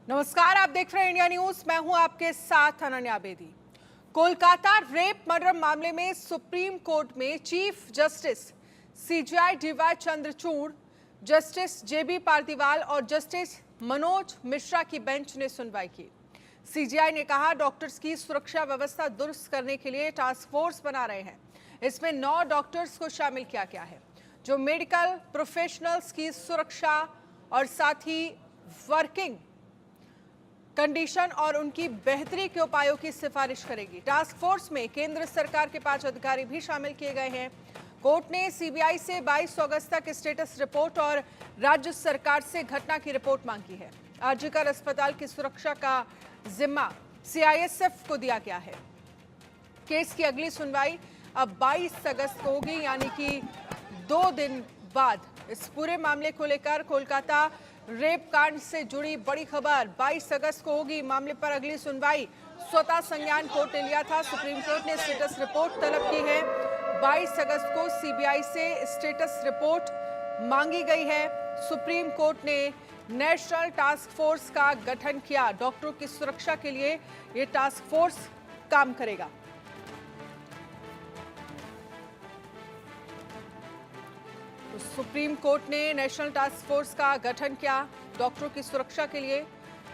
नमस्कार, आप देख रहे हैं इंडिया न्यूज। मैं हूं आपके साथ अनन्या बेदी। कोलकाता रेप मर्डर मामले में सुप्रीम कोर्ट में chief justice CJI DY Chandrachud, justice JB Pardiwala और जस्टिस मनोज मिश्रा की बेंच ने सुनवाई की। सीजेआई ने कहा, डॉक्टर्स की सुरक्षा व्यवस्था दुरुस्त करने के लिए टास्क फोर्स बना रहे हैं। इसमें 9 डॉक्टर्स को शामिल किया गया है जो मेडिकल प्रोफेशनल्स की सुरक्षा और साथ ही वर्किंग कंडीशन और उनकी बेहतरी के उपायों की सिफारिश करेगी। टास्क फोर्स में केंद्र सरकार के 5 अधिकारी भी शामिल किए गए हैं। कोर्ट ने सीबीआई से 22 अगस्त तक स्टेटस रिपोर्ट और राज्य सरकार से घटना की रिपोर्ट मांगी है। आरजीकर अस्पताल की सुरक्षा का जिम्मा सीआईएसएफ को दिया गया है। केस की अगली सुनवाई अब 22 अगस्त को होगी, यानी कि 2 दिन बाद। इस पूरे मामले को लेकर कोलकाता रेप कांड से जुड़ी बड़ी खबर 22 अगस्त को होगी। मामले पर अगली सुनवाई स्वतः संज्ञान कोर्ट ने लिया था। सुप्रीम कोर्ट ने स्टेटस रिपोर्ट तलब की है। 22 अगस्त को सीबीआई से स्टेटस रिपोर्ट मांगी गई है। सुप्रीम कोर्ट ने नेशनल टास्क फोर्स का गठन किया। डॉक्टरों की सुरक्षा के लिए यह टास्क फोर्स काम करेगा। तो सुप्रीम कोर्ट ने नेशनल टास्क फोर्स का गठन किया। डॉक्टरों की सुरक्षा के लिए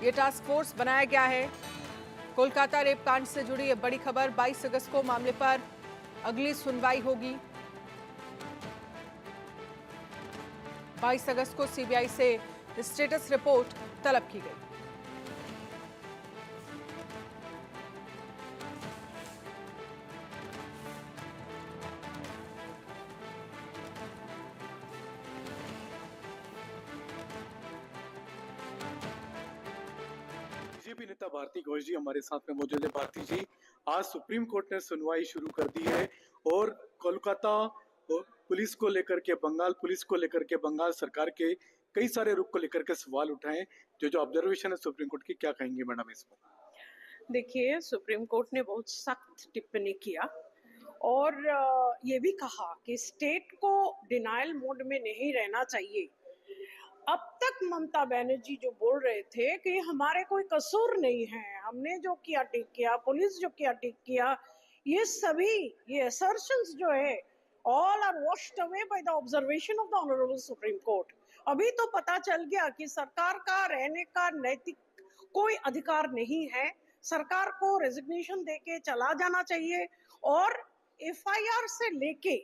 यह टास्क फोर्स बनाया गया है। कोलकाता रेप कांड से जुड़ी यह बड़ी खबर। 22 अगस्त को मामले पर अगली सुनवाई होगी। 22 अगस्त को सीबीआई से स्टेटस रिपोर्ट तलब की गई। बीजेपी नेता भारती घोष जी हमारे साथ में मौजूद है। भारती जी, आज सुप्रीम कोर्ट ने सुनवाई शुरू कर दी है और कोलकाता पुलिस को लेकर के, बंगाल पुलिस को लेकर के, बंगाल सरकार के कई सारे रुख को लेकर के सवाल उठाए। जो ऑब्जर्वेशन है सुप्रीम कोर्ट की, क्या कहेंगे मैडम इस पर? देखिए, सुप्रीम कोर्ट ने बहुत सख्त टिप्पणी किया और ये भी कहा कि स्टेट को डिनायल मोड में नहीं रहना चाहिए। अब तक ममता बनर्जी जो बोल रहे थे कि हमारे कोई कसूर नहीं है, हमने जो किया ठीक किया, पुलिस जो किया ठीक किया, ये सभी ये असर्शंस जो है all are washed away by the observation of the honourable Supreme Court. अभी तो पता चल गया कि सरकार का रहने का नैतिक कोई अधिकार नहीं है। सरकार को रेजिग्नेशन देके चला जाना चाहिए और एफआईआर से लेके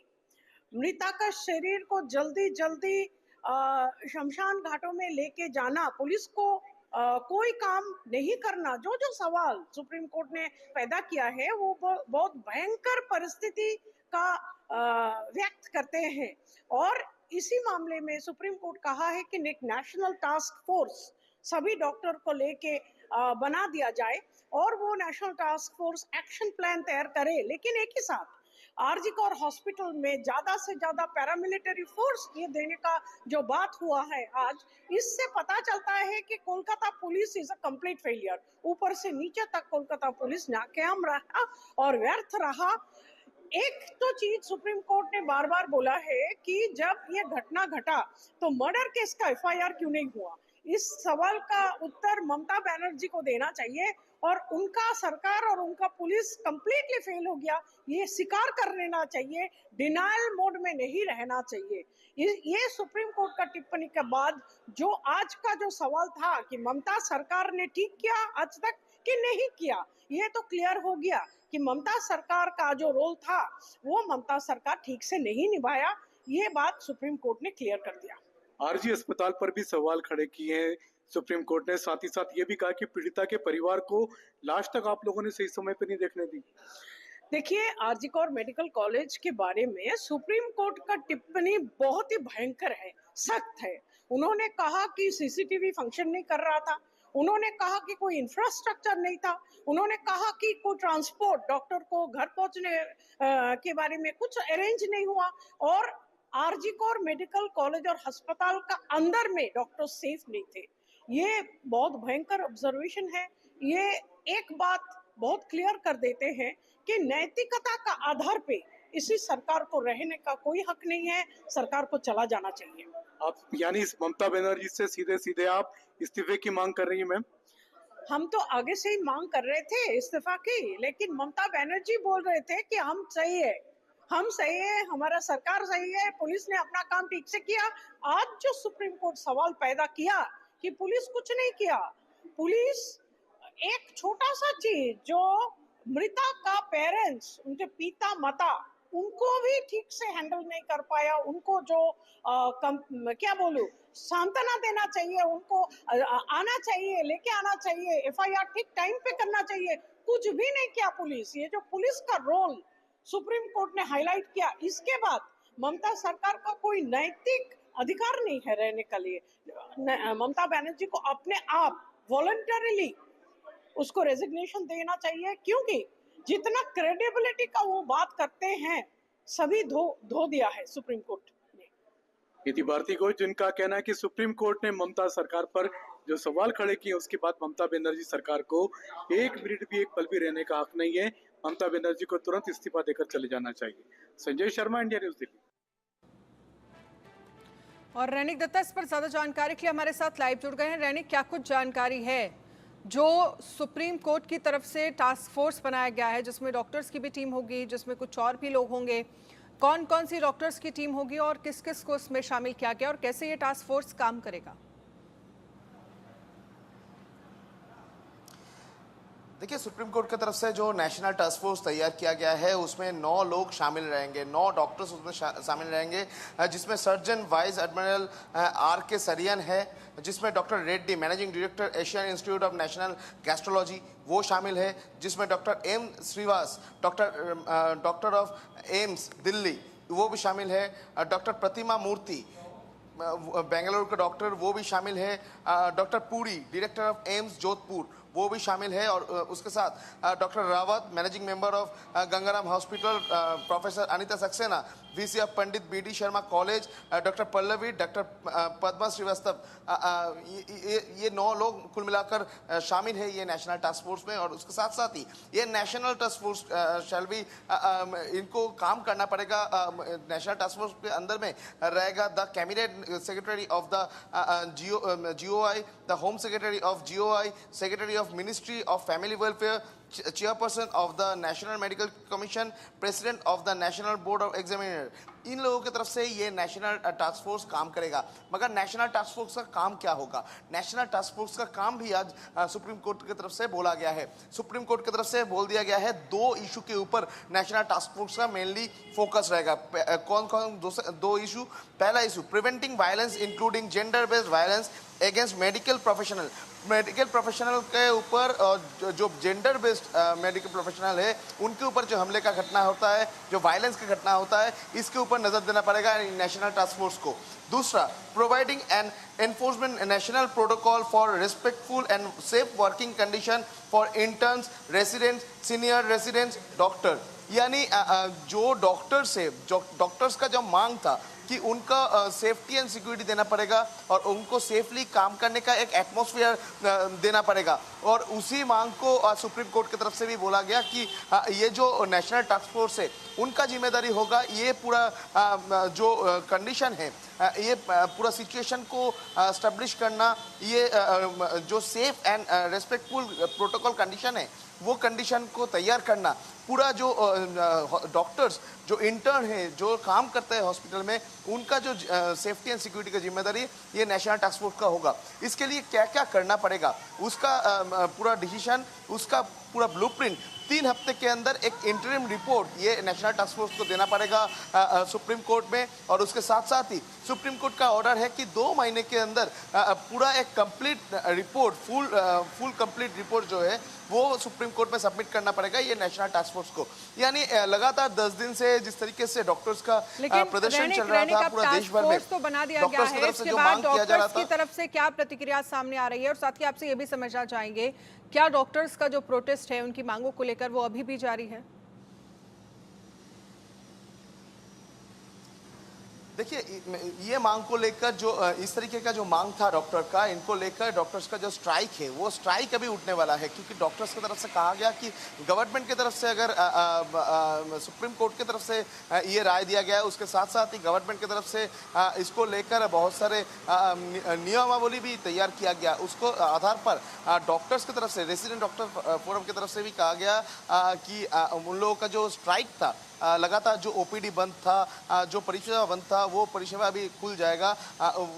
मृता का शरीर को जल्दी जल्दी शमशान घाटों में लेके जाना, पुलिस को कोई काम नहीं करना। जो जो सवाल सुप्रीम कोर्ट ने पैदा किया है वो बहुत भयंकर परिस्थिति का व्यक्त करते हैं। और इसी मामले में सुप्रीम कोर्ट कहा है कि एक नेशनल टास्क फोर्स सभी डॉक्टर को लेके बना दिया जाए और वो national task force action plan तैयार करे, लेकिन एक ही साथ आरजीकर हॉस्पिटल में ज्यादा से ज्यादा पैरामिलिट्री फोर्स ये देने का जो बात हुआ है आज, इससे पता चलता है कि Kolkata police is a complete failure. ऊपर से नीचे तक कोलकाता पुलिस नाकाम रहा और व्यर्थ रहा। एक तो चीज सुप्रीम कोर्ट ने बार बार बोला है कि जब ये घटना घटा तो मर्डर केस का एफआईआर क्यों नहीं हुआ। इस सवाल का उत्तर ममता बनर्जी को देना चाहिए और उनका सरकार और उनका पुलिस कंप्लीटली फेल हो गया, ये स्वीकार कर लेना चाहिए। डिनायल मोड में नहीं रहना चाहिए। ये सुप्रीम कोर्ट का टिप्पणी के बाद जो आज का जो सवाल था कि ममता सरकार ने ठीक किया आज तक कि नहीं किया, ये तो क्लियर हो गया कि ममता सरकार का जो रोल था वो ममता सरकार ठीक से नहीं निभाया। ये बात सुप्रीम कोर्ट ने क्लियर कर दिया। आरजी अस्पताल पर भी सवाल खड़े किए हैं सुप्रीम कोर्ट ने। साथ ही साथ ये भी कहा कि पीड़िता के परिवार को लास्ट तक आप लोगों ने सही समय पर नहीं देखने दी। देखिए, आरजीकर मेडिकल कॉलेज के बारे में सुप्रीम कोर्ट का टिप्पणी बहुत ही भयंकर है, सख्त है। उन्होंने कहा कि सीसीटीवी फंक्शन नहीं कर रहा था, उन्होंने कहा कि कोई इंफ्रास्ट्रक्चर नहीं था, उन्होंने कहा कि कोई ट्रांसपोर्ट डॉक्टर को घर पहुंचने के बारे में कुछ अरेंज नहीं हुआ और आरजीकर मेडिकल कॉलेज और अस्पताल का अंदर में डॉक्टर सेफ नहीं थे। ये बहुत भयंकर ऑब्जर्वेशन है। ये एक बात बहुत क्लियर कर देते हैं कि नैतिकता का आधार पे इसी सरकार को रहने का कोई हक नहीं है, सरकार को चला जाना चाहिए। आप यानी इस ममता बनर्जी से सीधे सीधे आप इस्तीफे की मांग कर रही हैं मैम? हम तो आगे से ही मांग कर रहे थे इस्तीफा की, लेकिन ममता बनर्जी बोल रहे थे कि हम सही है, हम सही है, हमारा सरकार सही है, पुलिस ने अपना काम ठीक से किया। आज जो सुप्रीम कोर्ट सवाल पैदा किया कि पुलिस कुछ नहीं किया, पुलिस एक छोटा सा चीज जो मृता का पेरेंट्स, उनके पिता माता, उनको भी ठीक से हैंडल नहीं कर पाया, उनको जो क्या बोलूं, सांत्वना देना चाहिए, उनको आना चाहिए, लेके आना चाहिए, एफआईआर ठीक टाइम पे करना चाहिए, कुछ भी नहीं किया पुलिस। ये जो पुलिस का रोल सुप्रीम कोर्ट ने हाईलाइट किया, इसके बाद ममता सरकार का कोई नैतिक अधिकार नहीं है रहने के लिए। ममता बनर्जी को अपने आप वॉलंटरीली उसको रेजिग्नेशन देना चाहिए, क्योंकि जितना क्रेडिबिलिटी का वो बात करते हैं सभी धो दिया है सुप्रीम कोर्ट ने। इति भारती घोष, जिनका कहना है कि सुप्रीम कोर्ट ने ममता सरकार पर जो सवाल खड़े किए उसके बाद ममता बनर्जी सरकार को एक मिनट भी, एक पल भी रहने का हक नहीं है। ममता बनर्जी को तुरंत इस्तीफा देकर चले जाना चाहिए। Sanjay Sharma, India news, Delhi. और रैनिक दत्ता इस पर ज्यादा जानकारी के लिए हमारे साथ लाइव जुड़ गए हैं। रैनिक, क्या कुछ जानकारी है जो सुप्रीम कोर्ट की तरफ से टास्क फोर्स बनाया गया है, जिसमें डॉक्टर्स की भी टीम होगी, जिसमें कुछ और भी लोग होंगे, कौन कौन सी डॉक्टर्स की टीम होगी और किस किस को इसमें शामिल किया गया और कैसे ये टास्क फोर्स काम करेगा? देखिए, सुप्रीम कोर्ट की तरफ से जो नेशनल टास्क फोर्स तैयार किया गया है उसमें 9 लोग शामिल रहेंगे, 9 डॉक्टर्स उसमें शामिल रहेंगे, जिसमें सर्जन वाइस एडमिरल आर के सरियन है, जिसमें doctor Reddy managing director Asian Institute of National Gastrology वो शामिल है, जिसमें doctor M Shrivas doctor of AIIMS Delhi वो भी शामिल है, डॉक्टर प्रतिमा मूर्ति बेंगलुरु के डॉक्टर वो भी शामिल है, doctor Puri director of AIIMS Jodhpur वो भी शामिल है, और उसके साथ doctor Rawat managing member of Gangaram hospital, professor Anita Saxena VC of Pandit BD Sharma college, doctor Pallavi, doctor Padma Srivastava, ये 9 लोग कुल मिलाकर शामिल है ये नेशनल टास्क फोर्स में। और उसके साथ साथ ही ये national task force shall be इनको काम करना पड़ेगा। नेशनल टास्क फोर्स के अंदर में रहेगा the cabinet secretary of the GOI, the home secretary of GOI, secretary of ministry of family welfare, chairperson of the national medical commission, president of the national board of examiner. इन लोगों की तरफ से ये नेशनल टास्क फोर्स काम करेगा। मगर national task force का काम क्या होगा? नेशनल टास्क फोर्स का काम भी आज सुप्रीम कोर्ट की तरफ से बोला गया है। सुप्रीम कोर्ट की तरफ से बोल दिया गया है 2 इशू के ऊपर नेशनल टास्क फोर्स का मेनली फोकस रहेगा। कौन कौन 2 इशू? पहला issue preventing violence including gender based violence against medical professional. Medical professional के ऊपर जो जेंडर बेस्ड मेडिकल प्रोफेशनल है उनके ऊपर जो हमले का घटना होता है, जो वायलेंस का घटना होता है, इसके ऊपर नजर देना पड़ेगा नेशनल टास्क फोर्स को। दूसरा, providing N enforcement national protocol for respectful and safe working condition for interns, residents, senior residents, doctor. यानी जो डॉक्टर्स का जो मांग था कि उनका सेफ्टी एंड सिक्योरिटी देना पड़ेगा और उनको सेफली काम करने का एक एटमॉस्फेयर देना पड़ेगा, और उसी मांग को सुप्रीम कोर्ट की तरफ से भी बोला गया कि ये जो नेशनल टास्क फोर्स है उनका जिम्मेदारी होगा ये पूरा जो कंडीशन है, ये पूरा सिचुएशन को स्टैब्लिश करना, ये जो safe and respectful protocol condition है वो कंडीशन को तैयार करना। पूरा जो डॉक्टर्स जो इंटर्न है जो काम करते हैं हॉस्पिटल में, उनका जो सेफ्टी एंड सिक्योरिटी का जिम्मेदारी ये नेशनल टास्क फोर्स का होगा। इसके लिए क्या क्या करना पड़ेगा उसका पूरा डिसीजन, उसका पूरा ब्लूप्रिंट 3 हफ्ते के अंदर एक इंटरिम रिपोर्ट ये नेशनल टास्क फोर्स को देना पड़ेगा सुप्रीम कोर्ट में। और उसके साथ साथ ही सुप्रीम कोर्ट का ऑर्डर है कि 2 महीने के अंदर पूरा एक complete report, full complete report जो है वो सुप्रीम कोर्ट में सबमिट करना पड़ेगा ये नेशनल टास्क फोर्स को। यानी लगातार 10 दिन से जिस तरीके से डॉक्टर्स का प्रदर्शन चल रहा था पूरा देश भर में, तो बना दिया गया है, इसके बाद डॉक्टर्स की तरफ से क्या प्रतिक्रिया सामने आ रही है? और साथ ही आपसे ये भी समझना चाहेंगे, क्या डॉक्टर्स का जो प्रोटेस्ट है उनकी मांगों को लेकर वो अभी भी जारी है? देखिए ये मांग को लेकर जो इस तरीके का जो मांग था डॉक्टर का, इनको लेकर डॉक्टर्स का जो स्ट्राइक है वो स्ट्राइक अभी उठने वाला है, क्योंकि डॉक्टर्स की तरफ से कहा गया कि गवर्नमेंट की तरफ से अगर सुप्रीम कोर्ट की तरफ से ये राय दिया गया है, उसके साथ साथ ही गवर्नमेंट की तरफ से इसको लेकर बहुत सारे नियमावली भी तैयार किया गया, उसको आधार पर डॉक्टर्स की तरफ से, रेसिडेंट डॉक्टर फोरम की तरफ से भी कहा गया कि उन लोगों का जो स्ट्राइक था, लगातार जो ओपीडी बंद था, जो परिषेवा बंद था, वो परिषेवा अभी खुल जाएगा।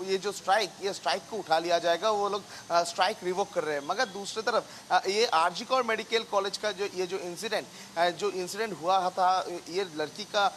ये जो स्ट्राइक को उठा लिया जाएगा, वो लोग स्ट्राइक रिवोक कर रहे हैं। मगर दूसरी तरफ ये आरजी कौर मेडिकल कॉलेज का जो इंसिडेंट हुआ था, ये लड़की का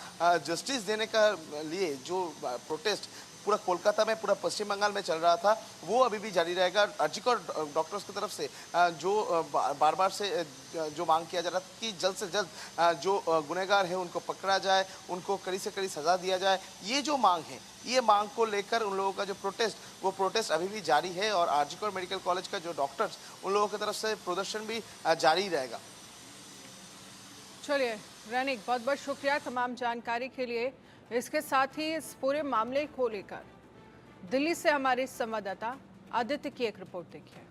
जस्टिस देने का लिए जो प्रोटेस्ट पूरा कोलकाता में, पूरा पश्चिम बंगाल में चल रहा था, वो अभी भी जारी रहेगा। अर्जिकर डॉक्टर्स की तरफ से जो बार बार से जो मांग किया जा रहा था कि जल्द से जल्द जो गुनहगार है उनको पकड़ा जाए, उनको कड़ी से कड़ी सजा दिया जाए, ये जो मांग है, ये मांग को लेकर उन लोगों का जो प्रोटेस्ट अभी भी जारी है। और अर्जिकर मेडिकल कॉलेज का जो डॉक्टर्स, उन लोगों की तरफ से प्रदर्शन भी जारी रहेगा। चलिए रैनिक, बहुत बहुत शुक्रिया तमाम जानकारी के लिए। इसके साथ ही इस पूरे मामले को लेकर दिल्ली से हमारे संवाददाता आदित्य की एक रिपोर्ट देखिए।